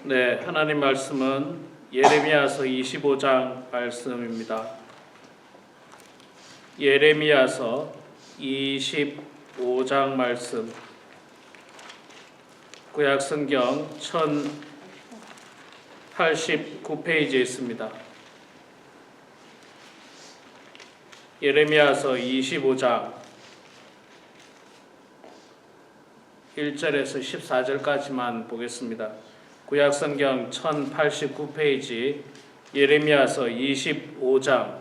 네, 하나님 말씀은 예레미야서 25장 말씀입니다. 예레미야서 25장 말씀, 구약 성경 1089페이지에 있습니다. 예레미야서 25장 1절에서 14절까지만 보겠습니다. 구약 성경 1089페이지 예레미야서 25장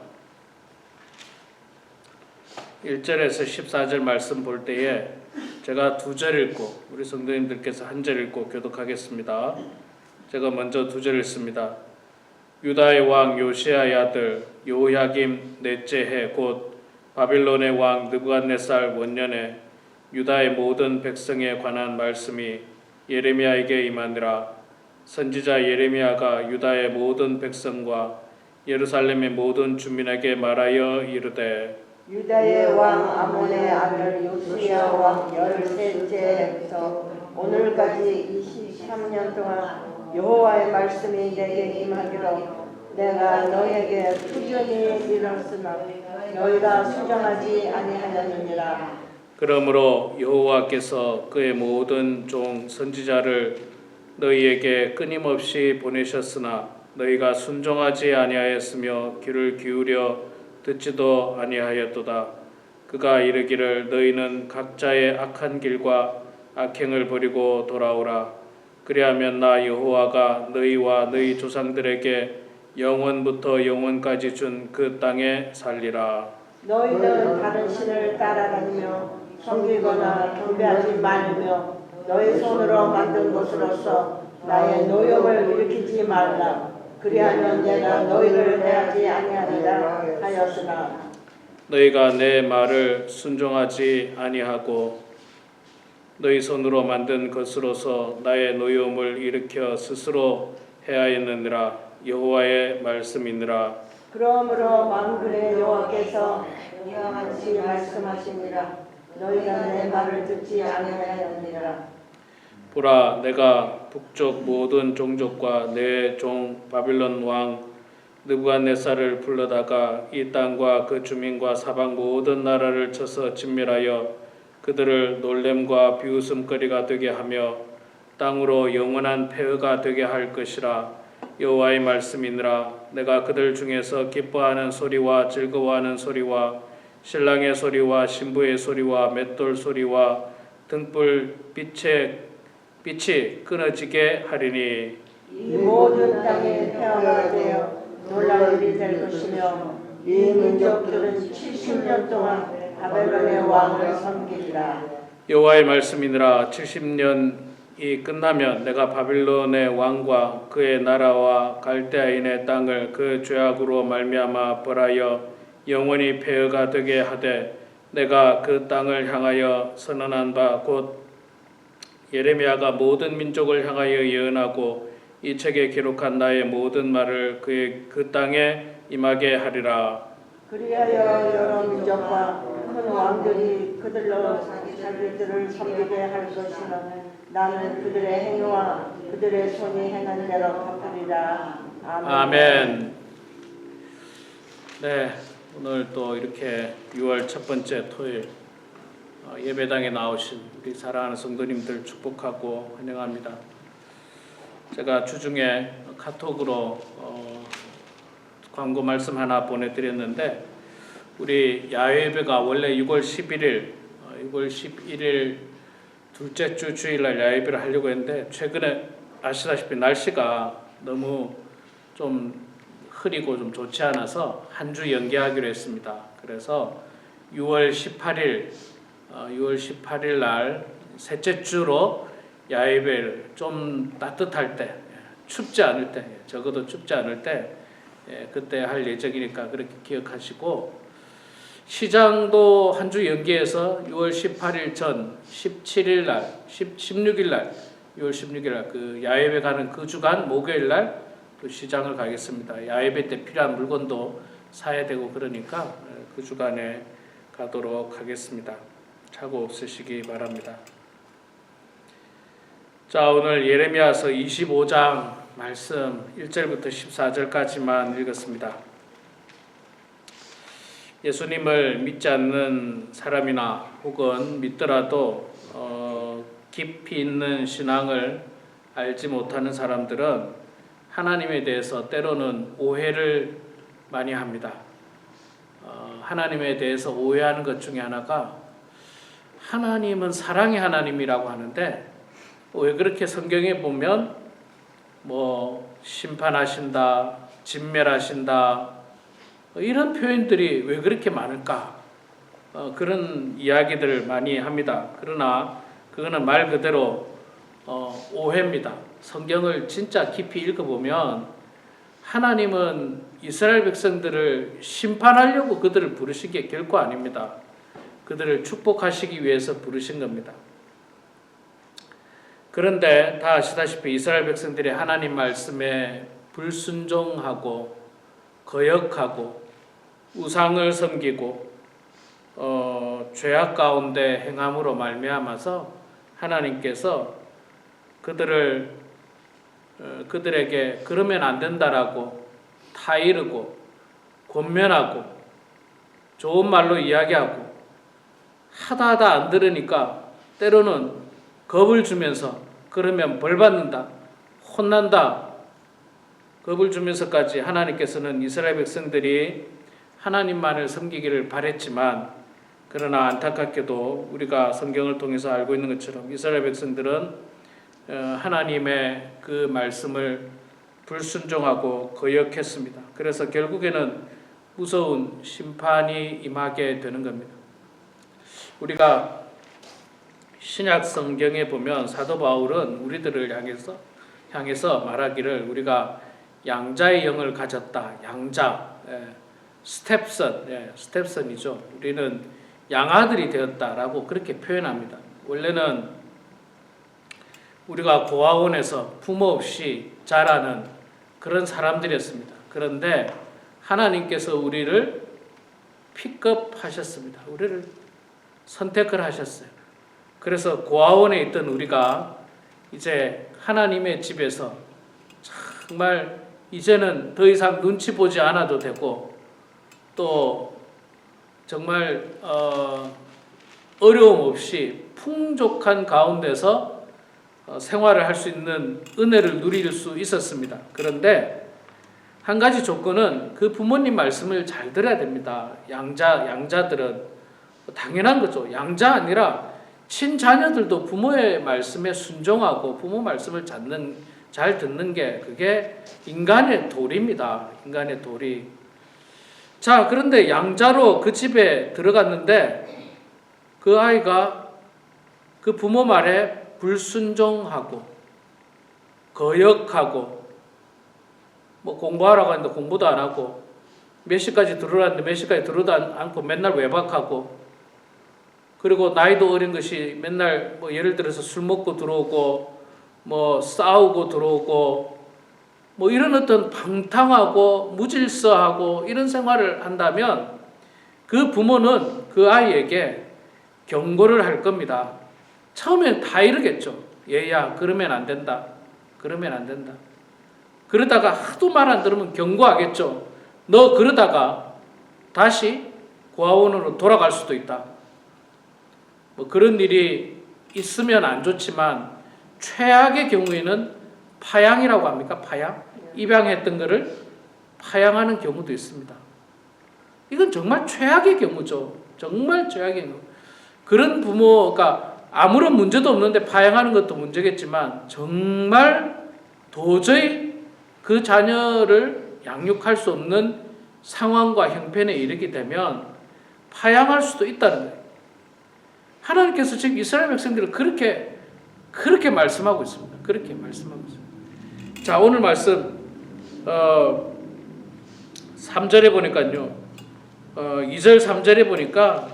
1절에서 14절 말씀 볼 때에 제가 2절 읽고 우리 성도님들께서 1절 읽고 교독하겠습니다. 제가 먼저 2절 읽습니다. 유다의 왕 요시야의 아들 여호야김 넷째 해 곧 바빌론의 왕 느부갓네살 원년에 유다의 모든 백성에 관한 말씀이 예레미야에게 임하니라. 선지자 예레미야가 유다의 모든 백성과 예루살렘의 모든 주민에게 말하여 이르되 유다의 왕 아몬의 아들 요시야 왕 13째 해부터 오늘까지 23년 동안 여호와의 말씀이 내게 임하기로 내가 너에게 투전이 일었으나 너희가 수정하지 아니하였느니라. 그러므로 여호와께서 그의 모든 종 선지자를 너희에게 끊임없이 보내셨으나 너희가 순종하지 아니하였으며 귀를 기울여 듣지도 아니하였도다. 그가 이르기를 너희는 각자의 악한 길과 악행을 버리고 돌아오라. 그리하면 나 여호와가 너희와 너희 조상들에게 영원부터 영원까지 준 그 땅에 살리라. 너희는 다른 신을 따라다니며 섬기거나 경배하지 말며 너희 손으로 만든 것으로서 나의 노염을 일으키지 말라. 그리하면 내가 너희를 대하지 아니하리라 하였으나 너희가 내 말을 순종하지 아니하고 너희 손으로 만든 것으로서 나의 노여움을 일으켜 스스로 해하였느니라. 여호와의 말씀이니라. 그러므로 만군의 여호와께서 이와 같이 말씀하시니라. 너희가 내 말을 듣지 아니하였느니라. 보라, 내가 북쪽 모든 종족과 내 종 바빌론 왕 느부갓네살을 불러다가 이 땅과 그 주민과 사방 모든 나라를 쳐서 진멸하여 그들을 놀램과 비웃음거리가 되게 하며 땅으로 영원한 폐허가 되게 할 것이라. 여호와의 말씀이니라. 내가 그들 중에서 기뻐하는 소리와 즐거워하는 소리와 신랑의 소리와 신부의 소리와 맷돌 소리와 등불 빛이 끊어지게 하리니 이 모든 땅에 폐허가 되어 놀랄 일이 될 것이며 이 민족들은 70년 동안 바벨론의 왕을 섬기리라. 여호와의 말씀이니라. 70년이 끝나면 내가 바빌론의 왕과 그의 나라와 갈대아인의 땅을 그 죄악으로 말미암아 벌하여 영원히 폐허가 되게 하되 내가 그 땅을 향하여 선언한 바 곧 예레미야가 모든 민족을 향하여 예언하고 이 책에 기록한 나의 모든 말을 그 땅에 임하게 하리라. 그리하여 여러 민족과 큰 왕들이 그들로 자기들을 섬기게 할 것이나 나는 그들의 행위와 그들의 손이 행한 대로 갚으리라. 아멘. 네, 오늘 또 이렇게 6월 첫 번째 토요일 예배당에 나오신 우리 사랑하는 성도님들 축복하고 환영합니다. 제가 주중에 카톡으로 광고 말씀 하나 보내드렸는데 우리 야외예배가 원래 6월 11일 둘째 주 주일날 야외예배를 하려고 했는데 최근에 아시다시피 날씨가 너무 좀 흐리고 좀 좋지 않아서 한 주 연기하기로 했습니다. 그래서 6월 18일 날 셋째 주로 야외예배를 좀 따뜻할 때, 춥지 않을 때, 적어도 춥지 않을 때 그때 할 예정이니까 그렇게 기억하시고 시장도 한 주 연기해서 6월 18일 전 17일 날, 16일 날, 6월 16일 날 그 야외예배 가는 그 주간 목요일 날 또 시장을 가겠습니다. 야외예배 때 필요한 물건도 사야 되고 그러니까 그 주간에 가도록 하겠습니다. 착오 없으시기 바랍니다. 자, 오늘 예레미야서 25장 말씀 1절부터 14절까지만 읽었습니다. 예수님을 믿지 않는 사람이나 혹은 믿더라도 깊이 있는 신앙을 알지 못하는 사람들은 하나님에 대해서 때로는 오해를 많이 합니다. 하나님에 대해서 오해하는 것 중에 하나가 하나님은 사랑의 하나님이라고 하는데 왜 그렇게 성경에 보면 뭐 심판하신다, 진멸하신다 이런 표현들이 왜 그렇게 많을까? 그런 이야기들을 많이 합니다. 그러나 그거는 말 그대로 오해입니다. 성경을 진짜 깊이 읽어보면 하나님은 이스라엘 백성들을 심판하려고 그들을 부르신 게 결코 아닙니다. 그들을 축복하시기 위해서 부르신 겁니다. 그런데 다 아시다시피 이스라엘 백성들이 하나님 말씀에 불순종하고 거역하고 우상을 섬기고 죄악 가운데 행함으로 말미암아서 하나님께서 그들에게 그러면 안 된다라고 타이르고 권면하고 좋은 말로 이야기하고 하다 안 들으니까 때로는 겁을 주면서 그러면 벌 받는다, 혼난다, 겁을 주면서까지 하나님께서는 이스라엘 백성들이 하나님만을 섬기기를 바랬지만 그러나 안타깝게도 우리가 성경을 통해서 알고 있는 것처럼 이스라엘 백성들은 하나님의 그 말씀을 불순종하고 거역했습니다. 그래서 결국에는 무서운 심판이 임하게 되는 겁니다. 우리가 신약 성경에 보면 사도 바울은 우리들을 향해서 말하기를 우리가 양자의 영을 가졌다. 양자, 스텝선이죠. 우리는 양아들이 되었다라고 그렇게 표현합니다. 원래는 우리가 고아원에서 부모 없이 자라는 그런 사람들이었습니다. 그런데 하나님께서 우리를 픽업하셨습니다. 우리를 선택을 하셨어요. 그래서 고아원에 있던 우리가 이제 하나님의 집에서 정말 이제는 더 이상 눈치 보지 않아도 되고 또 정말 어려움 없이 풍족한 가운데서 생활을 할 수 있는 은혜를 누릴 수 있었습니다. 그런데 한 가지 조건은 그 부모님 말씀을 잘 들어야 됩니다. 양자들은 당연한 거죠. 양자 아니라 친자녀들도 부모의 말씀에 순종하고 부모 말씀을 잘 듣는 게 그게 인간의 도리입니다. 인간의 도리. 자, 그런데 양자로 그 집에 들어갔는데 그 아이가 그 부모 말에 불순종하고 거역하고 뭐 공부하라고 하는데 공부도 안 하고 몇 시까지 들어오라는데 몇 시까지 들어오도 않고 맨날 외박하고 그리고 나이도 어린 것이 맨날 뭐 예를 들어서 술 먹고 들어오고 뭐 싸우고 들어오고 뭐 이런 어떤 방탕하고 무질서하고 이런 생활을 한다면 그 부모는 그 아이에게 경고를 할 겁니다. 처음엔 다 이러겠죠. 얘야 그러면 안 된다. 그러면 안 된다. 그러다가 하도 말 안 들으면 경고하겠죠. 너 그러다가 다시 고아원으로 돌아갈 수도 있다. 뭐 그런 일이 있으면 안 좋지만 최악의 경우에는 파양이라고 합니까? 파양? 입양했던 거를 파양하는 경우도 있습니다. 이건 정말 최악의 경우죠. 정말 최악의 경우. 그런 부모가 아무런 문제도 없는데 파양하는 것도 문제겠지만 정말 도저히 그 자녀를 양육할 수 없는 상황과 형편에 이르게 되면 파양할 수도 있다는 거예요. 하나님께서 지금 이스라엘 백성들을 그렇게 말씀하고 있습니다. 그렇게 말씀하고 있습니다. 자, 오늘 말씀 3절에 보니까요. 2절 3절에 보니까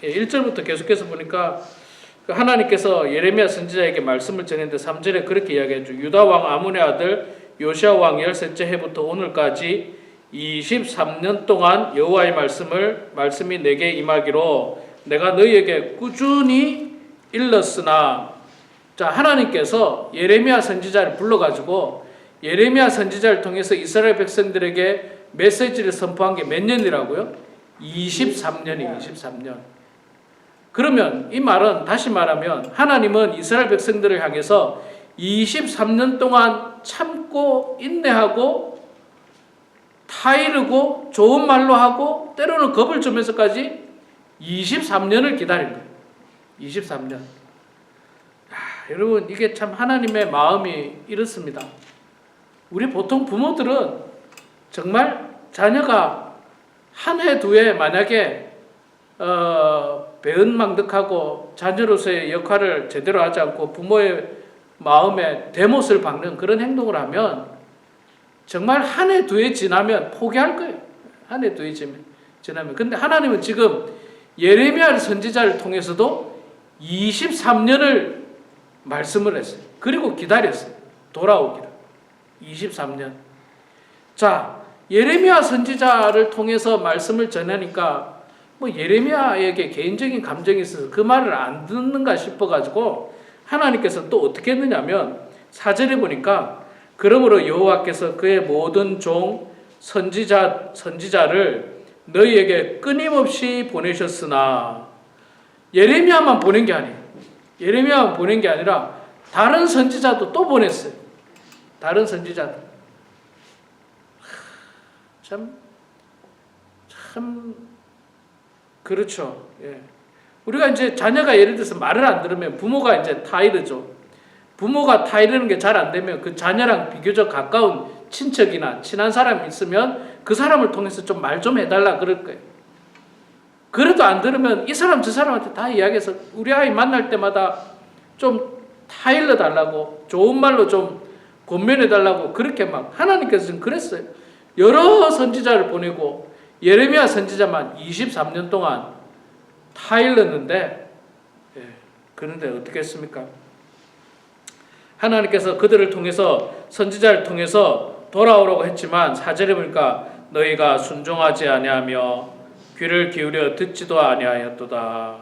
1절부터 계속해서 보니까 하나님께서 예레미야 선지자에게 말씀을 전했는데 3절에 그렇게 이야기했죠. 유다 왕 아몬의 아들 요시야 왕 13째 해부터 오늘까지 23년 동안 여호와의 말씀이 내게 임하기로 내가 너희에게 꾸준히 일렀으나 자, 하나님께서 예레미야 선지자를 불러가지고 예레미야 선지자를 통해서 이스라엘 백성들에게 메시지를 선포한 게 몇 년이라고요? 23년이에요. 23년. 그러면 이 말은 다시 말하면 하나님은 이스라엘 백성들을 향해서 23년 동안 참고 인내하고 타이르고 좋은 말로 하고 때로는 겁을 주면서까지 23년을 기다린 거예요. 23년. 여러분, 이게 참 하나님의 마음이 이렇습니다. 우리 보통 부모들은 정말 자녀가 한 해 두 해 만약에 배은망덕하고 자녀로서의 역할을 제대로 하지 않고 부모의 마음에 대못을 박는 그런 행동을 하면 정말 한 해 두 해 지나면 포기할 거예요. 한 해 두 해 지나면. 근데 하나님은 지금 예레미야 선지자를 통해서도 23년을 말씀을 했어요. 그리고 기다렸어요. 돌아오기를. 23년. 자, 예레미야 선지자를 통해서 말씀을 전하니까 뭐 예레미야에게 개인적인 감정이 있어서 그 말을 안 듣는가 싶어가지고 하나님께서 또 어떻게 했느냐면 4절에 보니까 그러므로 여호와께서 그의 모든 종 선지자를 너희에게 끊임없이 보내셨으나 예레미야만 보낸 게 아니에요. 예레미야만 보낸 게 아니라 다른 선지자도 또 보냈어요. 다른 선지자들. 참 그렇죠. 예. 우리가 이제 자녀가 예를 들어서 말을 안 들으면 부모가 이제 타이르죠. 부모가 타이르는 게 잘 안 되면 그 자녀랑 비교적 가까운 친척이나 친한 사람이 있으면 그 사람을 통해서 좀 말 좀 해달라 그럴 거예요. 그래도 안 들으면 이 사람 저 사람한테 다 이야기해서 우리 아이 만날 때마다 좀 타일러 달라고 좋은 말로 좀 권면해 달라고 그렇게 막 하나님께서 지금 그랬어요. 여러 선지자를 보내고 예레미야 선지자만 23년 동안 타일렀는데 그런데 어떻게 했습니까? 하나님께서 그들을 통해서 선지자를 통해서 돌아오라고 했지만 4절에 보니까 너희가 순종하지 아니하며 귀를 기울여 듣지도 아니하였도다.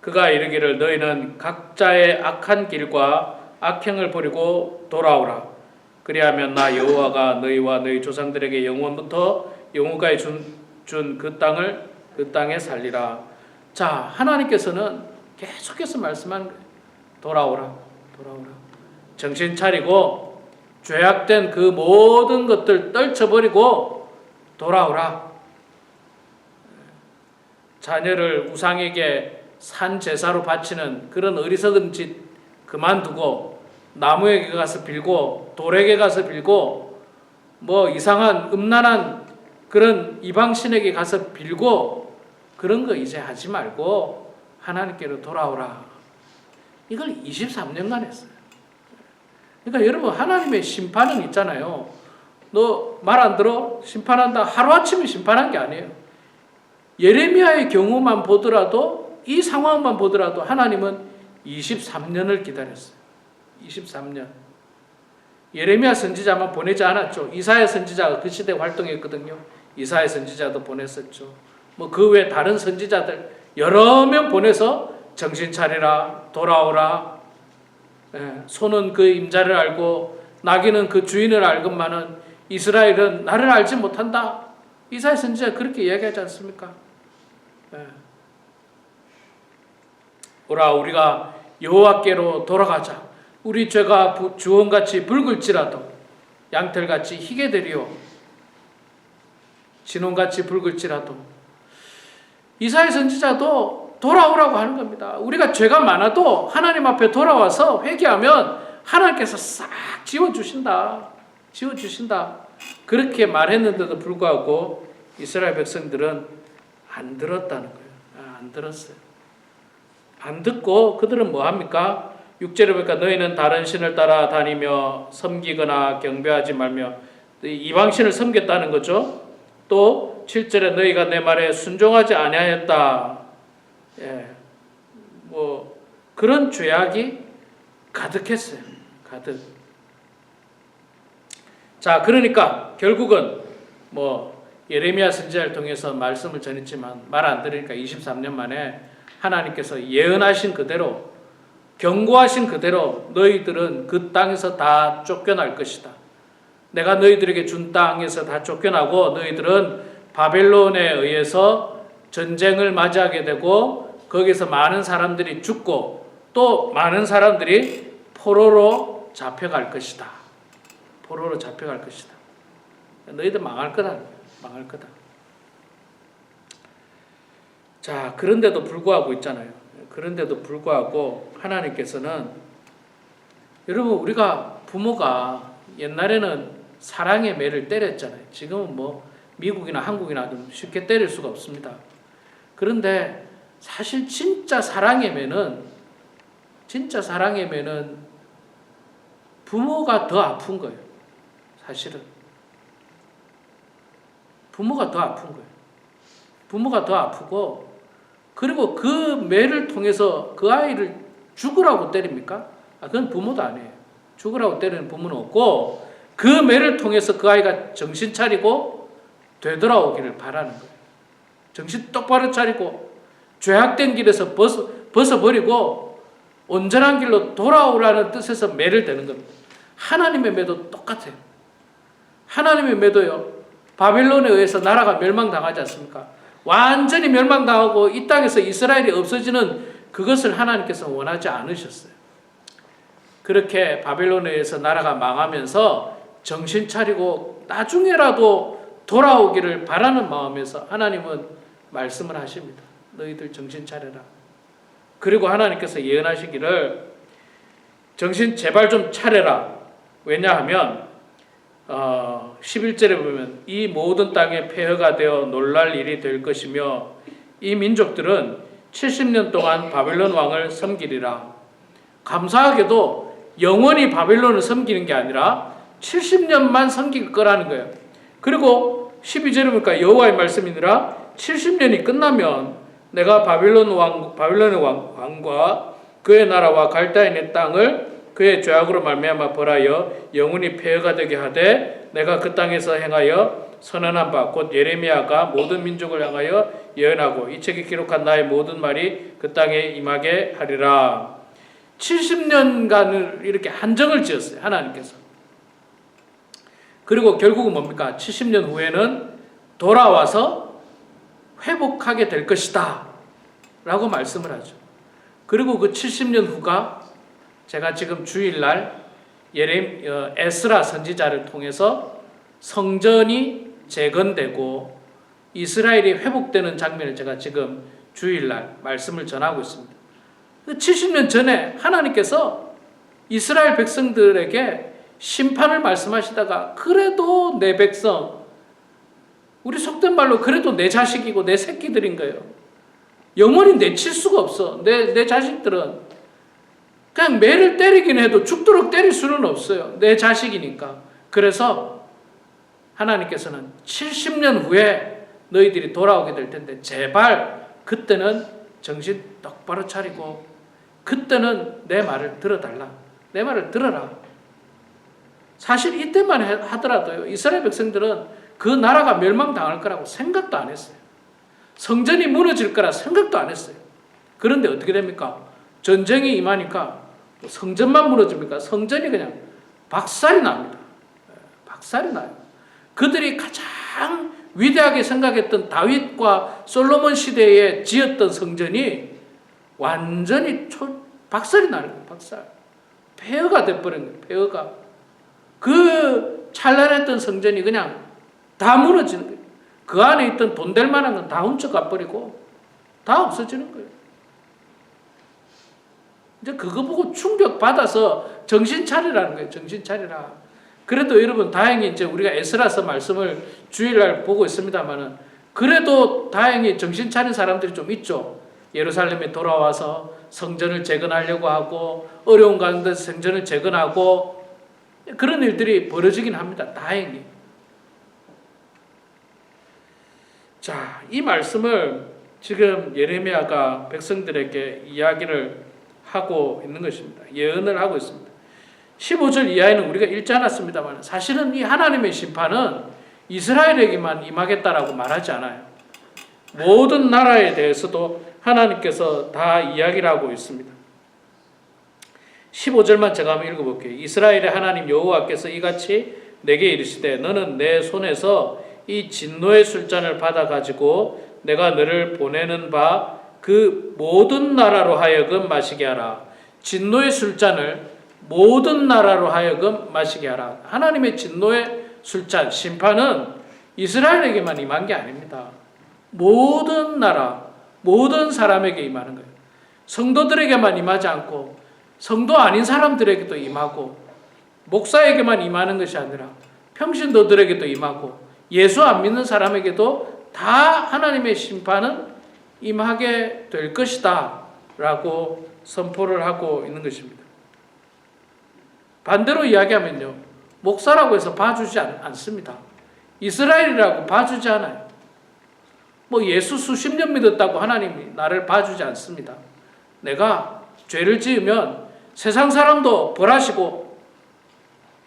그가 이르기를 너희는 각자의 악한 길과 악행을 버리고 돌아오라. 그리하면 나 여호와가 너희와 너희 조상들에게 영원부터 영원까지 준 그 땅에 살리라. 자, 하나님께서는 계속해서 말씀하는 거예요. 돌아오라. 정신 차리고 죄악된 그 모든 것들 떨쳐버리고 돌아오라. 자녀를 우상에게 산 제사로 바치는 그런 어리석은 짓 그만두고 나무에게 가서 빌고 돌에게 가서 빌고 뭐 이상한 음란한 그런 이방신에게 가서 빌고 그런 거 이제 하지 말고 하나님께로 돌아오라. 이걸 23년간 했어요. 그러니까 여러분 하나님의 심판은 있잖아요. 너 말 안 들어? 심판한다. 하루아침에 심판한 게 아니에요. 예레미야의 경우만 보더라도 이 상황만 보더라도 하나님은 23년을 기다렸어요. 23년. 예레미야 선지자만 보내지 않았죠. 이사야 선지자가 그 시대에 활동했거든요. 이사야 선지자도 보냈었죠. 뭐 그 외 다른 선지자들 여러 명 보내서 정신 차리라, 돌아오라. 소는 그 임자를 알고 나귀는 그 주인을 알건만은 이스라엘은 나를 알지 못한다. 이사야 선지자 그렇게 이야기하지 않습니까? 오라 우리가 여호와께로 돌아가자. 우리 죄가 주홍같이 붉을지라도 양털같이 희게 되리요 진홍같이 붉을지라도. 이사야 선지자도 돌아오라고 하는 겁니다. 우리가 죄가 많아도 하나님 앞에 돌아와서 회개하면 하나님께서 싹 지워주신다. 그렇게 말했는데도 불구하고 이스라엘 백성들은 안 들었다는 거예요. 안 들었어요. 안 듣고 그들은 뭐 합니까? 6절에 보니까 너희는 다른 신을 따라 다니며 섬기거나 경배하지 말며 이방신을 섬겼다는 거죠. 또 7절에 너희가 내 말에 순종하지 아니하였다. 뭐 그런 죄악이 가득했어요. 가득. 자, 그러니까 결국은 뭐 예레미야 선지자를 통해서 말씀을 전했지만 말 안 들으니까 23년 만에 하나님께서 예언하신 그대로 경고하신 그대로 너희들은 그 땅에서 다 쫓겨날 것이다. 내가 너희들에게 준 땅에서 다 쫓겨나고 너희들은 바벨론에 의해서 전쟁을 맞이하게 되고 거기서 많은 사람들이 죽고 또 많은 사람들이 포로로 잡혀갈 것이다. 포로로 잡혀갈 것이다. 너희들 망할 거다. 망할 거다. 자, 그런데도 불구하고 있잖아요. 그런데도 불구하고 하나님께서는 여러분 우리가 부모가 옛날에는 사랑의 매를 때렸잖아요. 지금은 뭐 미국이나 한국이나 좀 쉽게 때릴 수가 없습니다. 그런데 사실 진짜 사랑의 매는 부모가 더 아픈 거예요. 사실은 부모가 더 아픈 거예요. 부모가 더 아프고 그리고 그 매를 통해서 그 아이를 죽으라고 때립니까? 그건 부모도 아니에요. 죽으라고 때리는 부모는 없고 그 매를 통해서 그 아이가 정신 차리고 되돌아오기를 바라는 거예요. 정신 똑바로 차리고 죄악된 길에서 벗어버리고 온전한 길로 돌아오라는 뜻에서 매를 대는 겁니다. 하나님의 매도 똑같아요. 하나님의 매도요. 바벨론에 의해서 나라가 멸망당하지 않습니까? 완전히 멸망당하고 이 땅에서 이스라엘이 없어지는 그것을 하나님께서 원하지 않으셨어요. 그렇게 바벨론에 의해서 나라가 망하면서 정신 차리고 나중에라도 돌아오기를 바라는 마음에서 하나님은 말씀을 하십니다. 너희들 정신 차려라. 그리고 하나님께서 예언하시기를 정신 제발 좀 차려라. 왜냐하면 11절에 보면 이 모든 땅에 폐허가 되어 놀랄 일이 될 것이며 이 민족들은 70년 동안 바벨론 왕을 섬기리라. 감사하게도 영원히 바벨론을 섬기는 게 아니라 70년만 섬길 거라는 거예요. 그리고 12절에 보니까 여호와의 말씀이니라 70년이 끝나면 내가 바벨론의 왕과 그의 나라와 갈대인의 땅을 그의 죄악으로 말미암아 벌하여 영원히 폐허가 되게 하되 내가 그 땅에서 행하여 선언한 바 곧 예레미야가 모든 민족을 향하여 예언하고 이 책에 기록한 나의 모든 말이 그 땅에 임하게 하리라. 70년간을 이렇게 한정을 지었어요. 하나님께서. 그리고 결국은 뭡니까? 70년 후에는 돌아와서 회복하게 될 것이다 라고 말씀을 하죠. 그리고 그 70년 후가 제가 지금 주일날 에스라 선지자를 통해서 성전이 재건되고 이스라엘이 회복되는 장면을 제가 지금 주일날 말씀을 전하고 있습니다. 70년 전에 하나님께서 이스라엘 백성들에게 심판을 말씀하시다가 그래도 내 백성, 우리 속된 말로 그래도 내 자식이고 내 새끼들인 거예요. 영원히 내칠 수가 없어. 내 자식들은 그냥 매를 때리긴 해도 죽도록 때릴 수는 없어요. 내 자식이니까. 그래서 하나님께서는 70년 후에 너희들이 돌아오게 될 텐데 제발 그때는 정신 똑바로 차리고 그때는 내 말을 들어달라. 내 말을 들어라. 사실 이때만 하더라도요. 이스라엘 백성들은 그 나라가 멸망당할 거라고 생각도 안 했어요. 성전이 무너질 거라 생각도 안 했어요. 그런데 어떻게 됩니까? 전쟁이 임하니까 성전만 무너집니까? 성전이 그냥 박살이 납니다. 박살이 나요. 그들이 가장 위대하게 생각했던 다윗과 솔로몬 시대에 지었던 성전이 완전히 박살이 나는 거예요. 박살. 폐허가 돼버린 거예요. 폐허가. 그 찬란했던 성전이 그냥 다 무너지는 거예요. 그 안에 있던 돈 될 만한 건 다 훔쳐가 버리고 다 없어지는 거예요. 이제 그거 보고 충격받아서 정신 차리라는 거예요. 정신 차리라. 그래도 여러분 다행히 이제 우리가 에스라서 말씀을 주일날 보고 있습니다만은 그래도 다행히 정신 차린 사람들이 좀 있죠. 예루살렘에 돌아와서 성전을 재건하려고 하고 어려운 가운데 성전을 재건하고 그런 일들이 벌어지긴 합니다. 다행히. 자, 이 말씀을 지금 예레미야가 백성들에게 이야기를 하고 있는 것입니다. 예언을 하고 있습니다. 15절 이하에는 우리가 읽지 않았습니다만 사실은 이 하나님의 심판은 이스라엘에게만 임하겠다라고 말하지 않아요. 모든 나라에 대해서도 하나님께서 다 이야기를 하고 있습니다. 15절만 제가 한번 읽어볼게요. 이스라엘의 하나님 여호와께서 이같이 내게 이르시되 너는 내 손에서 이 진노의 술잔을 받아 가지고 내가 너를 보내는 바 그 모든 나라로 하여금 마시게 하라. 진노의 술잔을 모든 나라로 하여금 마시게 하라. 하나님의 진노의 술잔, 심판은 이스라엘에게만 임한 게 아닙니다. 모든 나라, 모든 사람에게 임하는 거예요. 성도들에게만 임하지 않고 성도 아닌 사람들에게도 임하고 목사에게만 임하는 것이 아니라 평신도들에게도 임하고 예수 안 믿는 사람에게도 다 하나님의 심판은 임하게 될 것이다 라고 선포를 하고 있는 것입니다. 반대로 이야기하면요, 목사라고 해서 봐주지 않습니다. 이스라엘이라고 봐주지 않아요. 뭐 예수 수십 년 믿었다고 하나님이 나를 봐주지 않습니다. 내가 죄를 지으면 세상 사람도 벌하시고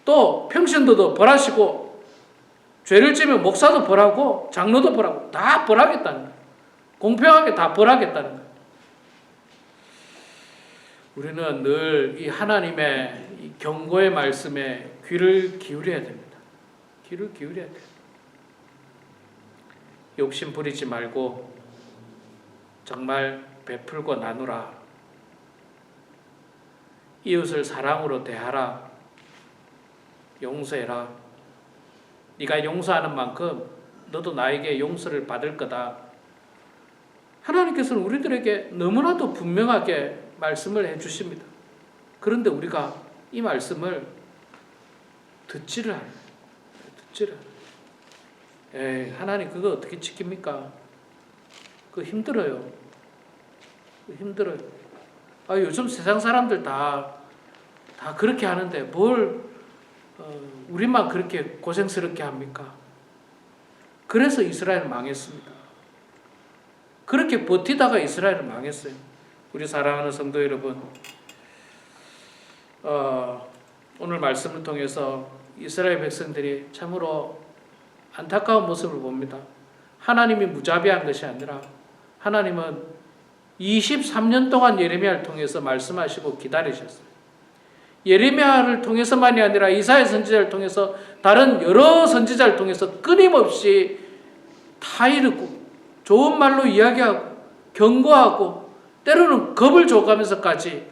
또 평신도도 벌하시고 죄를 지으면 목사도 벌하고 장로도 벌하고 다 벌하겠다는 거예요. 공평하게 다 벌하겠다는 거예요. 우리는 늘 이 하나님의 이 경고의 말씀에 귀를 기울여야 됩니다. 귀를 기울여야 돼요. 욕심 부리지 말고 정말 베풀고 나누라. 이웃을 사랑으로 대하라. 용서해라. 네가 용서하는 만큼 너도 나에게 용서를 받을 거다. 하나님께서는 우리들에게 너무나도 분명하게 말씀을 해주십니다. 그런데 우리가 이 말씀을 듣지를 않아요. 듣지를 않아요. 하나님 그거 어떻게 지킵니까? 그거 힘들어요. 힘들어요. 요즘 세상 사람들 다 그렇게 하는데 뭘 우리만 그렇게 고생스럽게 합니까? 그래서 이스라엘 망했습니다. 그렇게 버티다가 이스라엘은 망했어요. 우리 사랑하는 성도 여러분, 오늘 말씀을 통해서 이스라엘 백성들이 참으로 안타까운 모습을 봅니다. 하나님이 무자비한 것이 아니라 하나님은 23년 동안 예레미야를 통해서 말씀하시고 기다리셨어요. 예레미야를 통해서만이 아니라 이사야 선지자를 통해서 다른 여러 선지자를 통해서 끊임없이 타이르고 좋은 말로 이야기하고 경고하고 때로는 겁을 줘가면서까지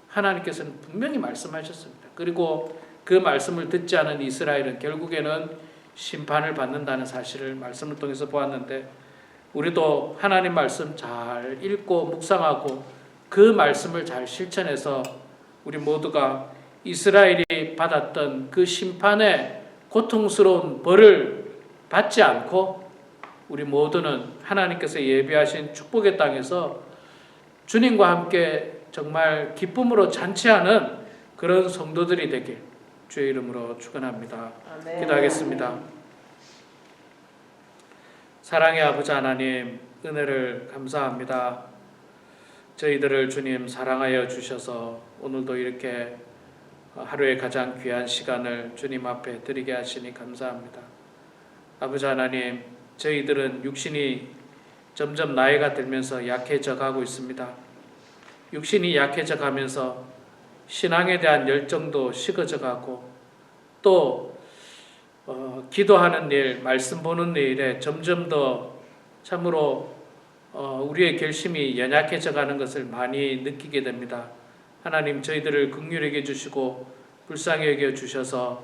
하나님께서는 분명히 말씀하셨습니다. 그리고 그 말씀을 듣지 않은 이스라엘은 결국에는 심판을 받는다는 사실을 말씀을 통해서 보았는데, 우리도 하나님 말씀 잘 읽고 묵상하고 그 말씀을 잘 실천해서 우리 모두가 이스라엘이 받았던 그 심판의 고통스러운 벌을 받지 않고 우리 모두는 하나님께서 예비하신 축복의 땅에서 주님과 함께 정말 기쁨으로 잔치하는 그런 성도들이 되길 주의 이름으로 축원합니다. 아멘. 기도하겠습니다. 사랑의 아버지 하나님, 은혜를 감사합니다. 저희들을 주님 사랑하여 주셔서 오늘도 이렇게 하루의 가장 귀한 시간을 주님 앞에 드리게 하시니 감사합니다. 아버지 하나님, 저희들은 육신이 점점 나이가 들면서 약해져 가고 있습니다. 육신이 약해져 가면서 신앙에 대한 열정도 식어져 가고 또 기도하는 일, 말씀 보는 일에 점점 더 참으로 우리의 결심이 연약해져 가는 것을 많이 느끼게 됩니다. 하나님, 저희들을 긍휼히 여겨 주시고 불쌍히 여겨 주셔서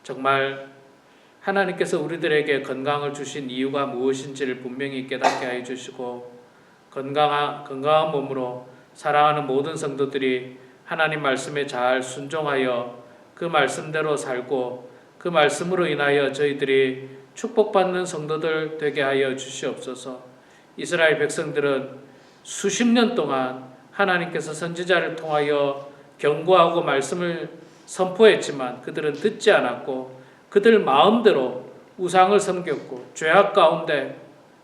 정말 하나님께서 우리들에게 건강을 주신 이유가 무엇인지를 분명히 깨닫게 하여 주시고 건강한 몸으로 사랑하는 모든 성도들이 하나님 말씀에 잘 순종하여 그 말씀대로 살고 그 말씀으로 인하여 저희들이 축복받는 성도들 되게 하여 주시옵소서. 이스라엘 백성들은 수십 년 동안 하나님께서 선지자를 통하여 경고하고 말씀을 선포했지만 그들은 듣지 않았고 그들 마음대로 우상을 섬겼고 죄악 가운데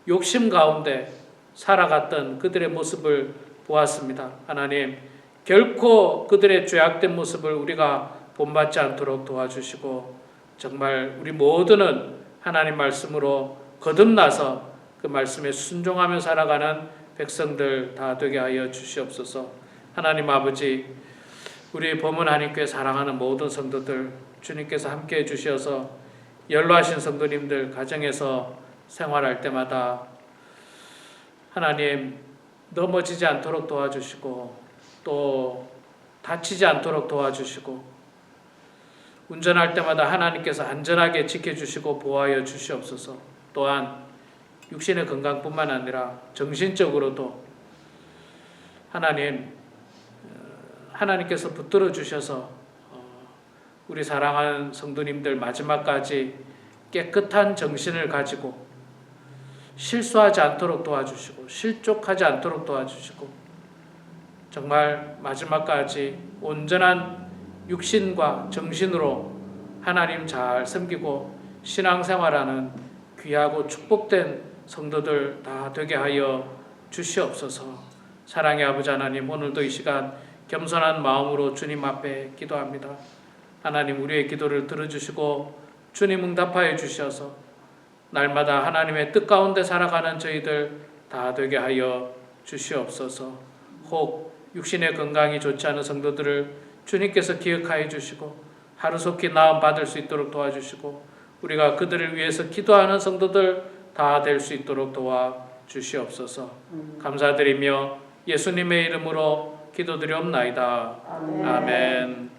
욕심 가운데 살아갔던 그들의 모습을 보았습니다. 하나님, 결코 그들의 죄악된 모습을 우리가 본받지 않도록 도와주시고 정말 우리 모두는 하나님 말씀으로 거듭나서 그 말씀에 순종하며 살아가는 백성들 다 되게 하여 주시옵소서. 하나님 아버지, 우리 범은 하나님께 사랑하는 모든 성도들 주님께서 함께해 주셔서 연로하신 성도님들 가정에서 생활할 때마다 하나님 넘어지지 않도록 도와주시고 또 다치지 않도록 도와주시고 운전할 때마다 하나님께서 안전하게 지켜주시고 보호하여 주시옵소서. 또한 육신의 건강뿐만 아니라 정신적으로도 하나님께서 붙들어 주셔서 우리 사랑하는 성도님들 마지막까지 깨끗한 정신을 가지고 실수하지 않도록 도와주시고 실족하지 않도록 도와주시고 정말 마지막까지 온전한 육신과 정신으로 하나님 잘 섬기고 신앙생활하는 귀하고 축복된 성도들 다 되게 하여 주시옵소서. 사랑의 아버지 하나님, 오늘도 이 시간 겸손한 마음으로 주님 앞에 기도합니다. 하나님, 우리의 기도를 들어주시고 주님 응답하여 주셔서 날마다 하나님의 뜻 가운데 살아가는 저희들 다 되게 하여 주시옵소서. 혹 육신의 건강이 좋지 않은 성도들을 주님께서 기억하여 주시고 하루속히 나음 받을 수 있도록 도와주시고 우리가 그들을 위해서 기도하는 성도들 다 될 수 있도록 도와주시옵소서. 감사드리며 예수님의 이름으로 기도드리옵나이다. 아멘.